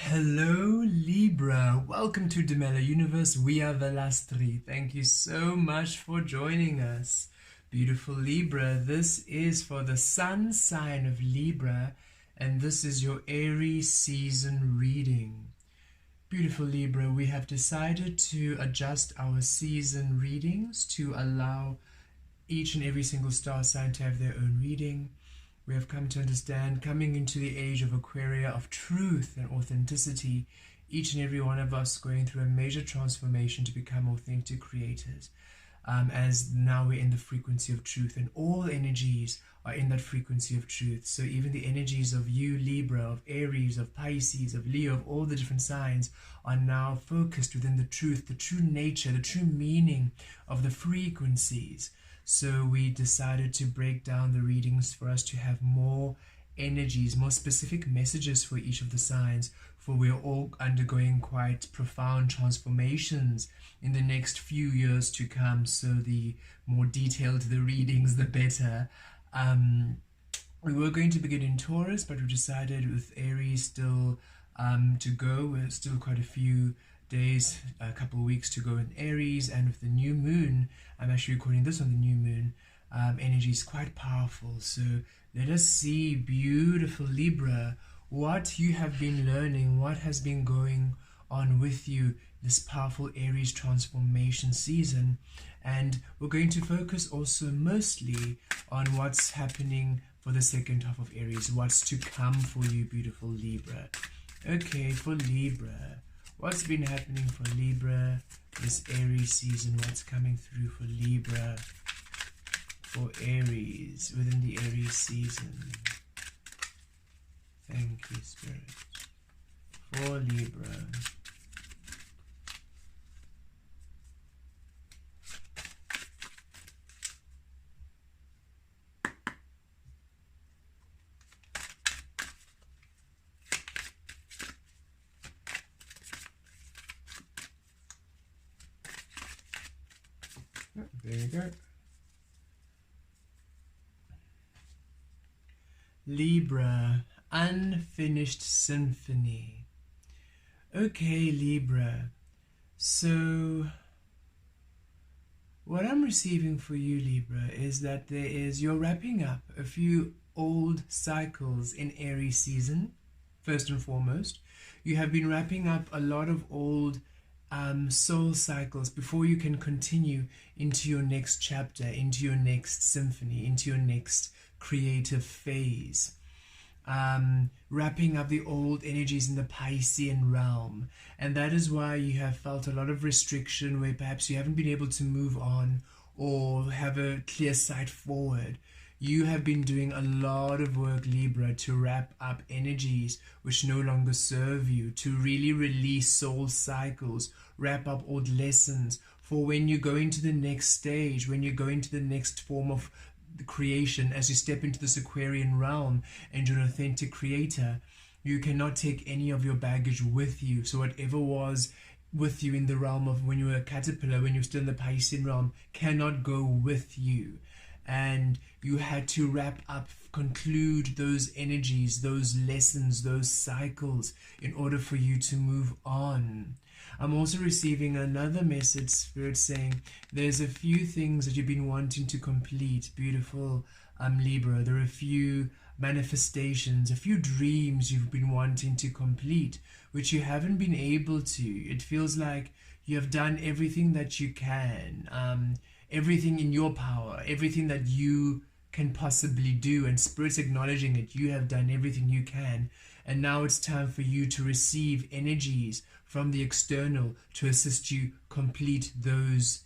Hello Libra, welcome to Demella Universe. We are Vel'Astri. Thank you so much for joining us. Beautiful Libra, this is for the sun sign of Libra, and this is your Aries season reading. Beautiful Libra, we have decided to adjust our season readings to allow each and every single star sign to have their own reading. We have come to understand, coming into the age of Aquaria, of truth and authenticity, each and every one of us going through a major transformation to become authentic creators. As now we're in the frequency of truth, and all energies are in that frequency of truth. So even the energies of you, Libra, of Aries, of Pisces, of Leo, of all the different signs are now focused within the truth, the true nature, the true meaning of the frequencies. So we decided to break down the readings for us to have more energies, more specific messages for each of the signs, for we are all undergoing quite profound transformations in the next few years to come. So the more detailed the readings, the better. We were going to begin in Taurus, but we decided with Aries still to go. We're still quite a few days, a couple of weeks to go in Aries, and with the new moon, I'm actually recording this on the new moon, energy is quite powerful. So let us see, beautiful Libra, what you have been learning, what has been going on with you this powerful Aries transformation season. And we're going to focus also mostly on what's happening for the second half of Aries, what's to come for you, beautiful Libra. Okay, for Libra, what's been happening for Libra this Aries season? What's coming through for Libra, for Aries, within the Aries season? Thank you, Spirit. For Libra. There you go. Libra, unfinished symphony. Okay, Libra. So what I'm receiving for you, Libra, is that you're wrapping up a few old cycles in Aries season. First and foremost, you have been wrapping up a lot of old soul cycles before you can continue into your next chapter, into your next symphony, into your next creative phase. Wrapping up the old energies in the Piscean realm, and that is why you have felt a lot of restriction, where perhaps you haven't been able to move on or have a clear sight forward. You have been doing a lot of work, Libra, to wrap up energies which no longer serve you, to really release soul cycles, wrap up old lessons, for when you go into the next stage, when you go into the next form of the creation, as you step into this Aquarian realm and you're an authentic creator, you cannot take any of your baggage with you. So whatever was with you in the realm of when you were a caterpillar, when you're still in the Piscean realm, cannot go with you. And you had to wrap up, conclude those energies, those lessons, those cycles in order for you to move on. I'm also receiving another message, Spirit, saying there's a few things that you've been wanting to complete, beautiful Libra. There are a few manifestations, a few dreams you've been wanting to complete, which you haven't been able to. It feels like you have done everything that you can, everything in your power, everything that you can possibly do, and Spirit's acknowledging it. You have done everything you can, and now it's time for you to receive energies from the external to assist you complete those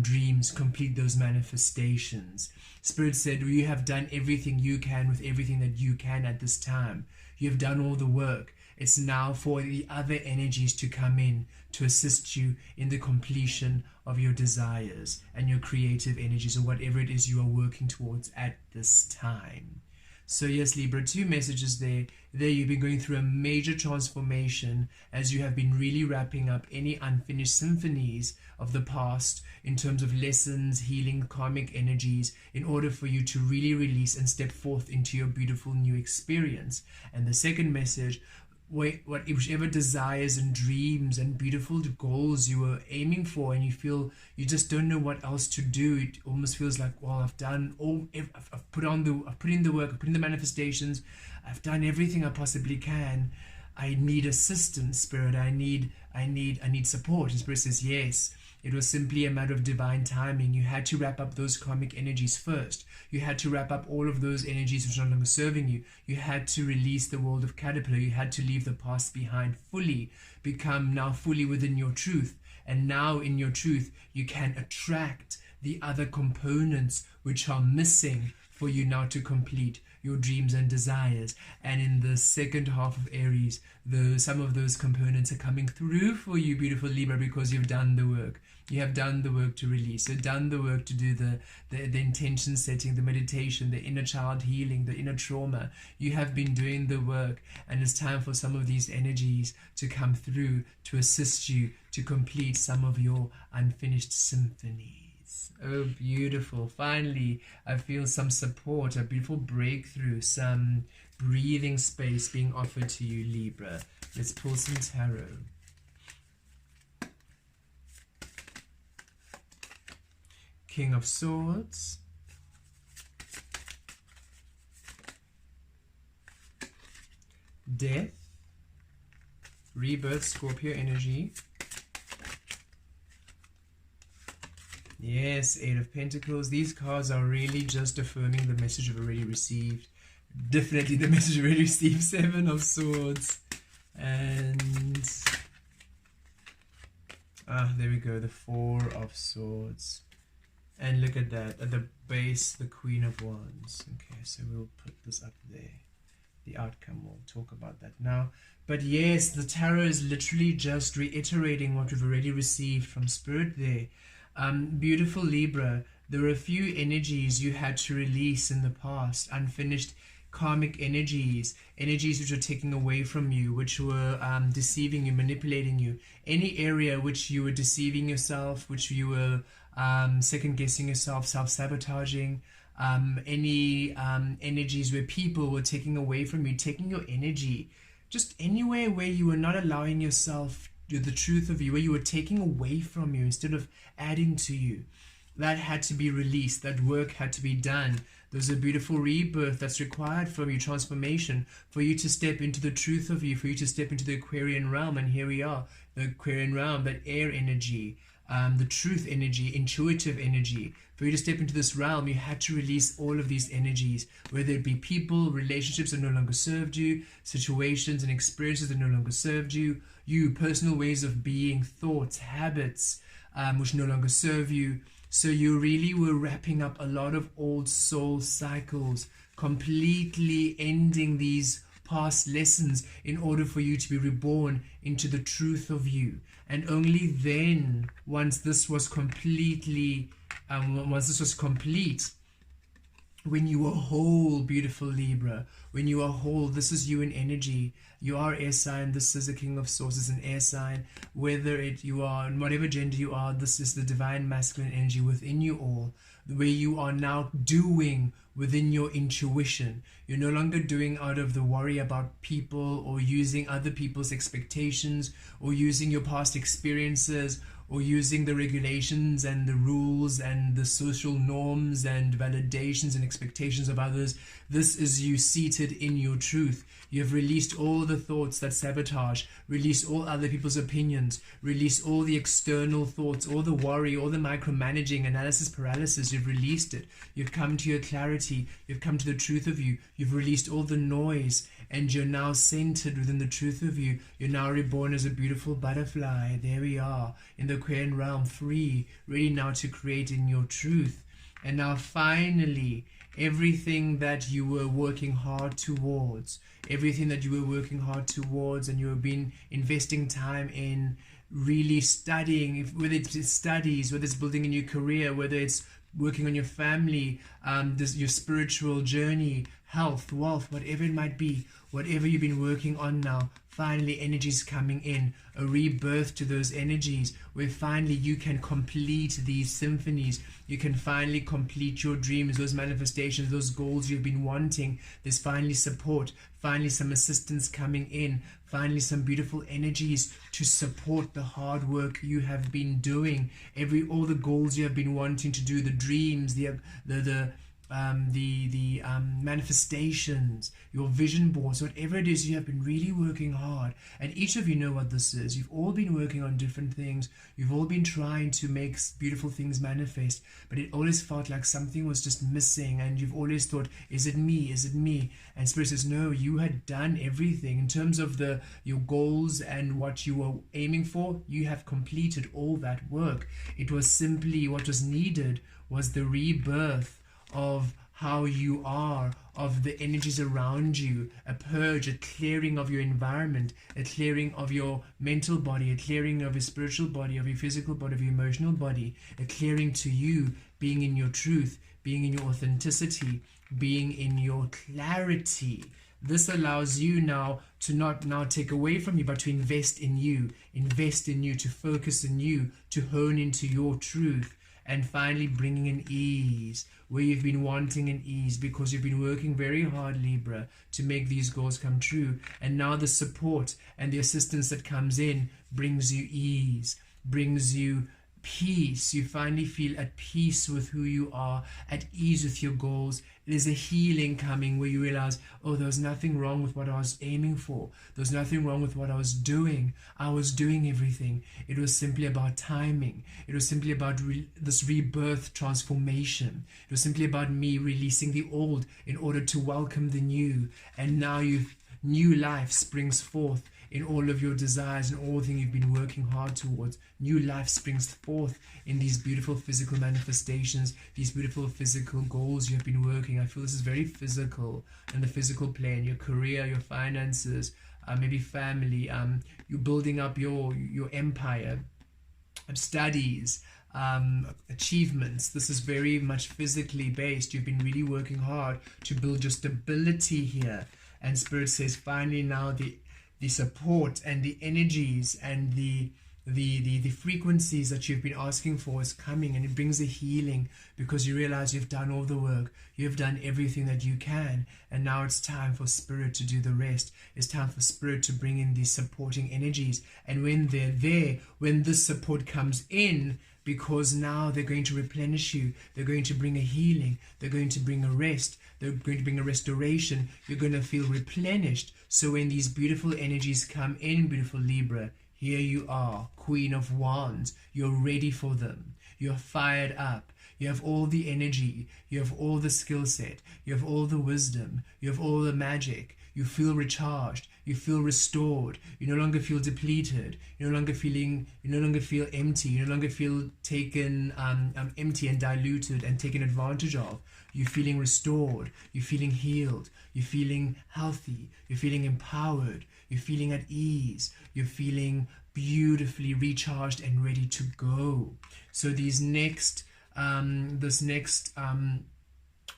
dreams, complete those manifestations. Spirit said, you have done everything you can with everything that you can at this time. You have done all the work. It's now for the other energies to come in to assist you in the completion of your desires and your creative energies, or whatever it is you are working towards at this time. So yes, Libra, two messages there. You've been going through a major transformation as you have been really wrapping up any unfinished symphonies of the past in terms of lessons, healing, karmic energies, in order for you to really release and step forth into your beautiful new experience. And the second message whichever desires and dreams and beautiful goals you were aiming for, and you feel you just don't know what else to do. It almost feels like, well, I've done all, I've put in the work, I've put in the manifestations, I've done everything I possibly can. I need assistance, Spirit. I need support. And Spirit says, yes. It was simply a matter of divine timing. You had to wrap up those karmic energies first. You had to wrap up all of those energies which are no longer serving you. You had to release the world of caterpillar. You had to leave the past behind fully, become now fully within your truth. And now in your truth, you can attract the other components which are missing for you now to complete your dreams and desires. And in the second half of Aries, some of those components are coming through for you, beautiful Libra, because you've done the work. You have done the work to release. You've done the work to do the intention setting, the meditation, the inner child healing, the inner trauma. You have been doing the work, and it's time for some of these energies to come through to assist you to complete some of your unfinished symphonies. Oh, beautiful. Finally, I feel some support, a beautiful breakthrough, some breathing space being offered to you, Libra. Let's pull some tarot. King of Swords, Death, Rebirth, Scorpio energy. Yes, Eight of Pentacles. These cards are really just affirming the message you've already received. Definitely the message you've already received. Seven of Swords. And there we go, the Four of Swords. And look at that, at the base, the Queen of Wands. Okay, so we'll put this up there. The outcome, we'll talk about that now. But yes, the tarot is literally just reiterating what we've already received from Spirit there. Beautiful Libra, there were a few energies you had to release in the past, unfinished karmic energies which were taking away from you, which were deceiving you, manipulating you. Any area which you were deceiving yourself, which you were second-guessing yourself, self-sabotaging, any energies where people were taking away from you, taking your energy, just anywhere where you were not allowing yourself the truth of you, where you were taking away from you instead of adding to you. That had to be released. That work had to be done. There's a beautiful rebirth that's required from you, transformation, for you to step into the truth of you, for you to step into the Aquarian realm. And here we are, the Aquarian realm, that air energy, the truth energy, intuitive energy. For you to step into this realm, you had to release all of these energies, whether it be people, relationships that no longer served you, situations and experiences that no longer served you, personal ways of being, thoughts, habits, which no longer serve you. So you really were wrapping up a lot of old soul cycles, completely ending these past lessons in order for you to be reborn into the truth of you. And only then, once this was complete, when you are whole, beautiful Libra, when you are whole, this is you in energy. You are air sign. This is a King of Swords, is an air sign. Whether you are, in whatever gender you are, this is the divine masculine energy within you all, where you are now doing within your intuition. You're no longer doing out of the worry about people or using other people's expectations or using your past experiences or using the regulations and the rules and the social norms and validations and expectations of others. This is you seated in your truth. You have released all the thoughts that sabotage, release all other people's opinions, release all the external thoughts, all the worry, all the micromanaging, analysis paralysis. You've released it. You've come to your clarity. You've come to the truth of you. You've released all the noise, and you're now centered within the truth of you. You're now reborn as a beautiful butterfly. There we are in the Aquarian realm, free, ready now to create in your truth. And now finally, everything that you were working hard towards, and you have been investing time in really studying, whether it's studies, whether it's building a new career, whether it's working on your family, your spiritual journey, health, wealth, whatever it might be, whatever you've been working on now, finally energies coming in, a rebirth to those energies, where finally you can complete these symphonies. You can finally complete your dreams, those manifestations, those goals you've been wanting. There's finally support, finally some assistance coming in, finally some beautiful energies to support the hard work you have been doing, all the goals you have been wanting to do, the dreams, the manifestations, your vision boards, whatever it is, you have been really working hard. And each of you know what this is. You've all been working on different things. You've all been trying to make beautiful things manifest, but it always felt like something was just missing, and you've always thought, is it me? Is it me? And Spirit says, no, you had done everything in terms of your goals and what you were aiming for. You have completed all that work. It was simply what was needed was the rebirth of how you are, of the energies around you, a purge, a clearing of your environment, a clearing of your mental body, a clearing of your spiritual body, of your physical body, of your emotional body, a clearing to you, being in your truth, being in your authenticity, being in your clarity. This allows you now to not now take away from you, but to invest in you, to focus in you, to hone into your truth, and finally bringing in ease where you've been wanting an ease, because you've been working very hard, Libra, to make these goals come true. And now the support and the assistance that comes in brings you ease, brings you peace. You finally feel at peace with who you are, at ease with your goals. There's a healing coming where you realize, oh, there was nothing wrong with what I was aiming for. There was nothing wrong with what I was doing. I was doing everything. It was simply about timing. It was simply about this rebirth transformation. It was simply about me releasing the old in order to welcome the new. And now new life springs forth in all of your desires and all the things you've been working hard towards. New life springs forth in these beautiful physical manifestations, these beautiful physical goals you have been working. I feel this is very physical in the physical plane, your career, your finances, maybe family, you're building up your empire, studies, achievements. This is very much physically based. You've been really working hard to build your stability here. And Spirit says finally now the support and the energies and the frequencies that you've been asking for is coming, and it brings a healing because you realize you've done all the work. You've done everything that you can, and now it's time for Spirit to do the rest. It's time for Spirit to bring in these supporting energies. And when they're there, when this support comes in, because now they're going to replenish you, they're going to bring a healing, they're going to bring a rest, they're going to bring a restoration, you're going to feel replenished. So when these beautiful energies come in, beautiful Libra, here you are, Queen of Wands, you're ready for them, you're fired up, you have all the energy, you have all the skill set, you have all the wisdom, you have all the magic, you feel recharged, you feel restored, you no longer feel depleted, you no longer feel empty, you no longer feel taken empty and diluted and taken advantage of. You're feeling restored, you're feeling healed, you're feeling healthy, you're feeling empowered, you're feeling at ease, you're feeling beautifully recharged and ready to go. So this next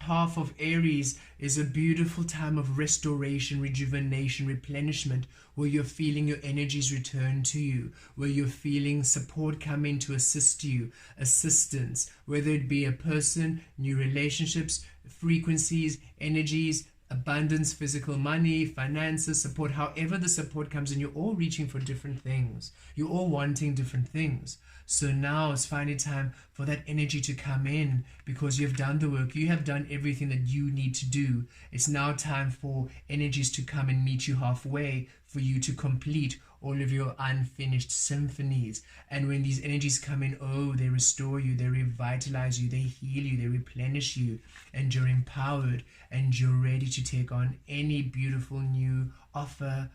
half of Aries is a beautiful time of restoration, rejuvenation, replenishment, where you're feeling your energies return to you, where you're feeling support come in to assist you, assistance, whether it be a person, new relationships, frequencies, energies, abundance, physical money, finances, support. However the support comes in, you're all reaching for different things. You're all wanting different things. So now it's finally time for that energy to come in, because you've done the work. You have done everything that you need to do. It's now time for energies to come and meet you halfway, for you to complete all of your unfinished symphonies. And when these energies come in, oh, they restore you, they revitalize you, they heal you, they replenish you, and you're empowered and you're ready to take on any beautiful new offer,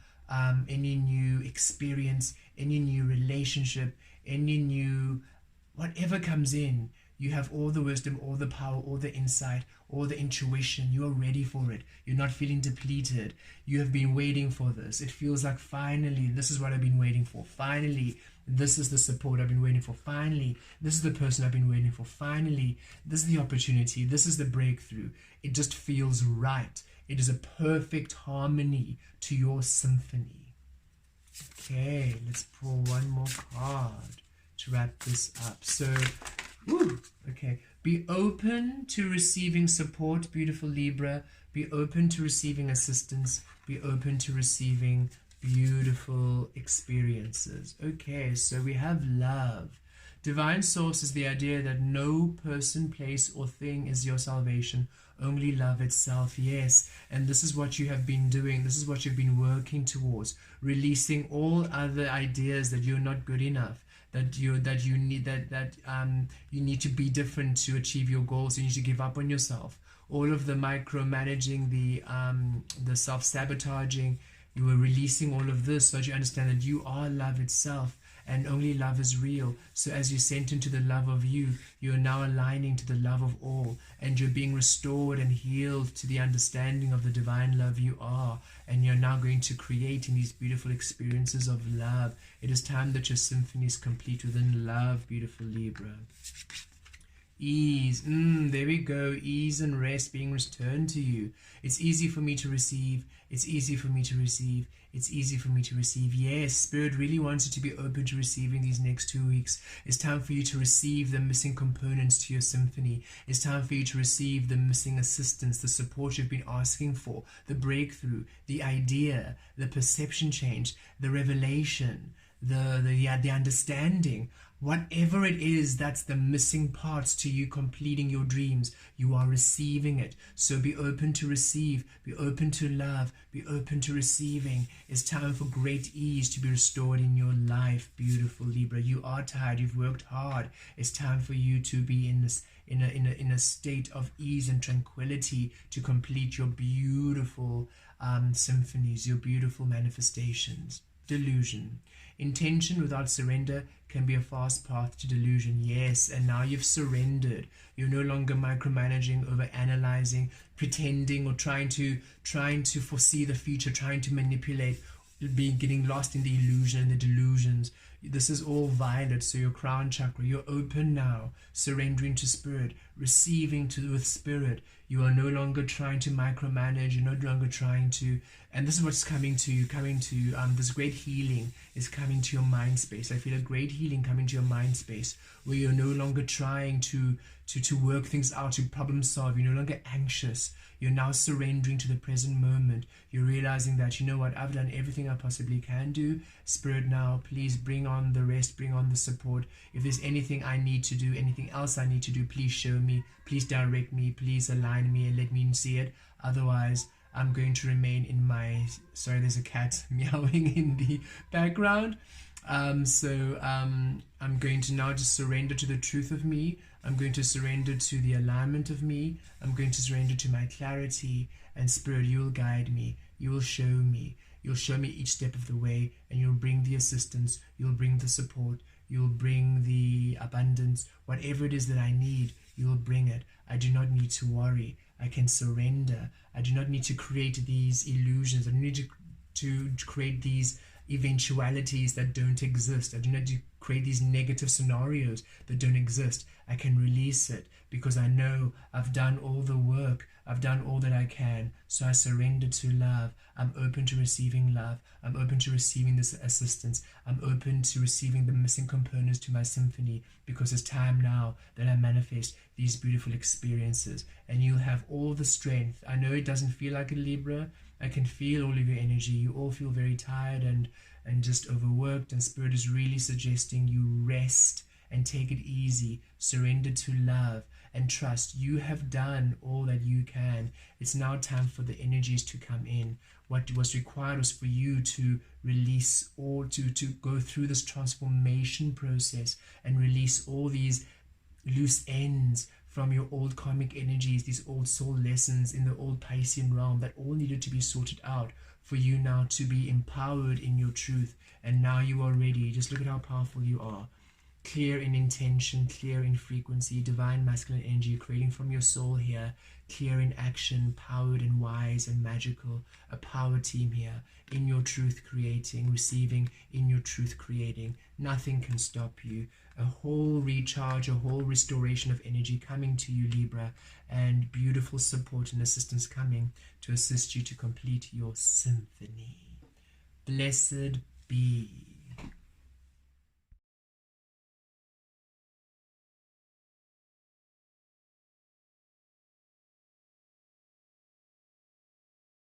any new experience, any new relationship, any new whatever comes in. You have all the wisdom, all the power, all the insight, all the intuition. You are ready for it. You're not feeling depleted. You have been waiting for this. It feels like finally, this is what I've been waiting for. Finally, this is the support I've been waiting for. Finally, this is the person I've been waiting for. Finally, this is the opportunity. This is the breakthrough. It just feels right. It is a perfect harmony to your symphony. Okay, let's pull one more card to wrap this up. So, okay, be open to receiving support, beautiful Libra. Be open to receiving assistance. Be open to receiving beautiful experiences. Okay, so we have love. Divine source is the idea that no person, place, or thing is your salvation, only love itself. Yes, and this is what you have been doing. This is what you've been working towards, releasing all other ideas that you're not good enough, that you need you need to be different to achieve your goals. You need to give up on yourself. All of the micromanaging, the self-sabotaging, you are releasing all of this so that you understand that you are love itself. And only love is real. So as you sent into the love of you, you're now aligning to the love of all, and you're being restored and healed to the understanding of the divine love you are, and you're now going to create in these beautiful experiences of love. It is time that your symphony is complete within love, beautiful Libra. Ease, there we go. Ease and rest being returned to you. It's easy for me to receive. It's easy for me to receive. It's easy for me to receive. Yes, Spirit really wants you to be open to receiving these next 2 weeks. It's time for you to receive the missing components to your symphony. It's time for you to receive the missing assistance, the support you've been asking for, the breakthrough, the idea, the perception change, the revelation, the understanding. Whatever it is that's the missing parts to you completing your dreams, you are receiving it. So be open to receive, be open to love, be open to receiving. It's time for great ease to be restored in your life, beautiful Libra. You are tired, you've worked hard. It's time for you to be in a state of ease and tranquility to complete your beautiful symphonies, your beautiful manifestations. Delusion. Intention without surrender can be a fast path to delusion. Yes, and now you've surrendered. You're no longer micromanaging, over analyzing, pretending, or trying to foresee the future, trying to manipulate, getting lost in the illusion and the delusions. This is all violet, so your crown chakra, you're open now, surrendering to spirit, receiving with spirit. You are no longer trying to micromanage, you're no longer trying to, and this is what's coming to you, this great healing is coming to your mind space. I feel a great healing coming to your mind space, where you're no longer trying to work things out, to problem solve. You're no longer anxious. You're now surrendering to the present moment. You're realizing that, you know what, I've done everything I possibly can do. Spirit, now please bring on the rest, bring on the support. If there's anything I need to do, anything else I need to do, please show me, please direct me, please align me and let me see it. Otherwise, I'm going to remain in my, sorry, there's a cat meowing in the background. I'm going to now just surrender to the truth of me. I'm going to surrender to the alignment of me. I'm going to surrender to my clarity. And Spirit, you'll guide me. You will show me. You'll show me each step of the way, and you'll bring the assistance. You'll bring the support. You'll bring the abundance. Whatever it is that I need, you'll bring it. I do not need to worry. I can surrender. I do not need to create these illusions. I don't need to create these eventualities that don't exist. I do not need to create these negative scenarios that don't exist. I can release it because I know I've done all the work. I've done all that I can. So I surrender to love. I'm open to receiving love. I'm open to receiving this assistance. I'm open to receiving the missing components to my symphony, because it's time now that I manifest these beautiful experiences, and you'll have all the strength. I know it doesn't feel like a Libra. I can feel all of your energy. You all feel very tired and just overworked, and Spirit is really suggesting you rest and take it easy. Surrender to love and trust. You have done all that you can. It's now time for the energies to come in. What was required was for you to release, or to go through this transformation process and release all these loose ends from your old karmic energies, these old soul lessons in the old Piscean realm that all needed to be sorted out for you now to be empowered in your truth. And now you are ready. Just look at how powerful you are. Clear in intention, clear in frequency, divine masculine energy creating from your soul here, clear in action, powered and wise and magical, a power team here, in your truth creating, receiving, in your truth creating. Nothing can stop you. A whole recharge, a whole restoration of energy coming to you, Libra, and beautiful support and assistance coming to assist you to complete your symphony. Blessed be.